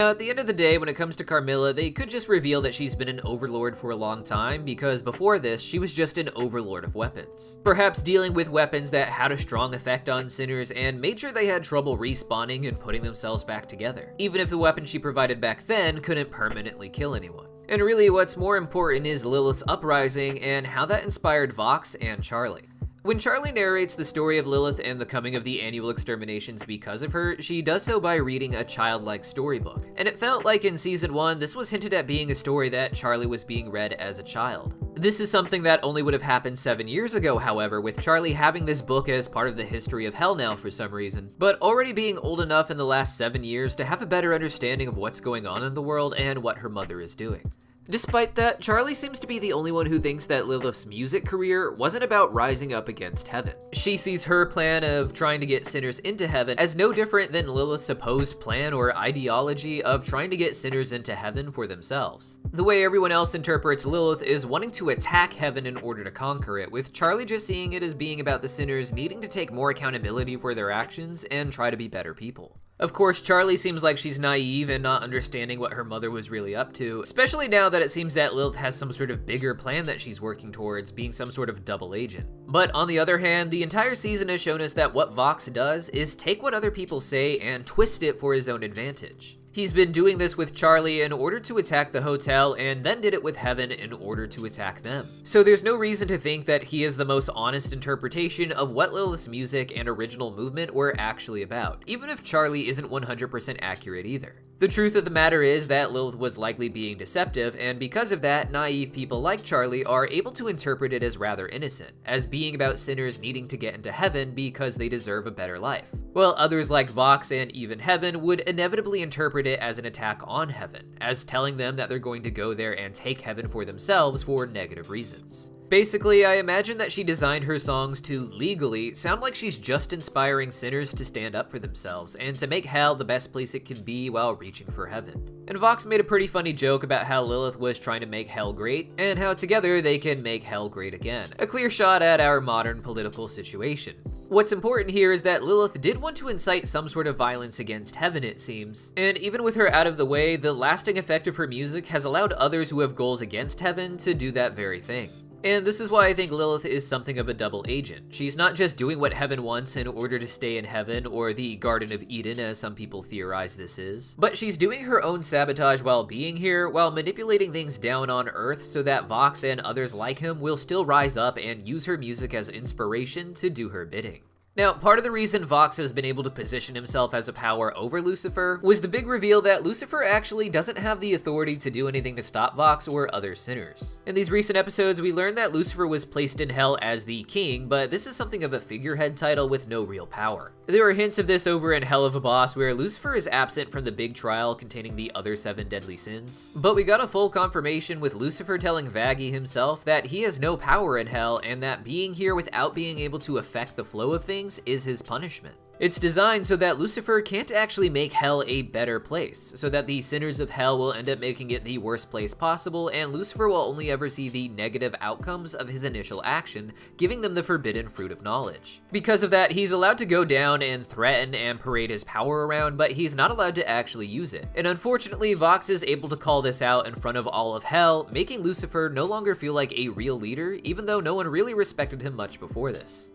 Now, at the end of the day, when it comes to Carmilla, they could just reveal that she's been an Overlord for a long time, because before this, she was just an Overlord of weapons. Perhaps dealing with weapons that had a strong effect on sinners and made sure they had trouble respawning and putting themselves back together, even if the weapon she provided back then couldn't permanently kill anyone. And really, what's more important is Lilith's uprising and how that inspired Vox and Charlie. When Charlie narrates the story of Lilith and the coming of the annual exterminations because of her, she does so by reading a childlike storybook. And it felt like in season 1, this was hinted at being a story that Charlie was being read as a child. This is something that only would have happened 7 years ago, however, with Charlie having this book as part of the history of hell now for some reason, but already being old enough in the last 7 years to have a better understanding of what's going on in the world and what her mother is doing. Despite that, Charlie seems to be the only one who thinks that Lilith's music career wasn't about rising up against heaven. She sees her plan of trying to get sinners into heaven as no different than Lilith's supposed plan or ideology of trying to get sinners into heaven for themselves. The way everyone else interprets Lilith is wanting to attack heaven in order to conquer it, with Charlie just seeing it as being about the sinners needing to take more accountability for their actions and try to be better people. Of course, Charlie seems like she's naive and not understanding what her mother was really up to, especially now that it seems that Lilith has some sort of bigger plan that she's working towards, being some sort of double agent. But on the other hand, the entire season has shown us that what Vox does is take what other people say and twist it for his own advantage. He's been doing this with Charlie in order to attack the hotel, and then did it with Heaven in order to attack them. So there's no reason to think that he is the most honest interpretation of what Lilith's music and original movement were actually about, even if Charlie isn't 100% accurate either. The truth of the matter is that Lilith was likely being deceptive, and because of that, naive people like Charlie are able to interpret it as rather innocent, as being about sinners needing to get into heaven because they deserve a better life. While others like Vox and even Heaven would inevitably interpret it as an attack on heaven, as telling them that they're going to go there and take heaven for themselves for negative reasons. Basically, I imagine that she designed her songs to legally sound like she's just inspiring sinners to stand up for themselves and to make hell the best place it can be while reaching for heaven. And Vox made a pretty funny joke about how Lilith was trying to make hell great, and how together they can make hell great again. A clear shot at our modern political situation. What's important here is that Lilith did want to incite some sort of violence against heaven, it seems. And even with her out of the way, the lasting effect of her music has allowed others who have goals against heaven to do that very thing. And this is why I think Lilith is something of a double agent. She's not just doing what heaven wants in order to stay in heaven, or the Garden of Eden as some people theorize this is, but she's doing her own sabotage while being here, while manipulating things down on Earth so that Vox and others like him will still rise up and use her music as inspiration to do her bidding. Now, part of the reason Vox has been able to position himself as a power over Lucifer was the big reveal that Lucifer actually doesn't have the authority to do anything to stop Vox or other sinners. In these recent episodes, we learned that Lucifer was placed in hell as the king, but this is something of a figurehead title with no real power. There are hints of this over in Hell of a Boss, where Lucifer is absent from the big trial containing the other 7 deadly sins. But we got a full confirmation with Lucifer telling Vaggie himself that he has no power in hell, and that being here without being able to affect the flow of things is his punishment. It's designed so that Lucifer can't actually make hell a better place, so that the sinners of hell will end up making it the worst place possible, and Lucifer will only ever see the negative outcomes of his initial action, giving them the forbidden fruit of knowledge. Because of that, he's allowed to go down and threaten and parade his power around, but he's not allowed to actually use it. And unfortunately, Vox is able to call this out in front of all of hell, making Lucifer no longer feel like a real leader, even though no one really respected him much before this.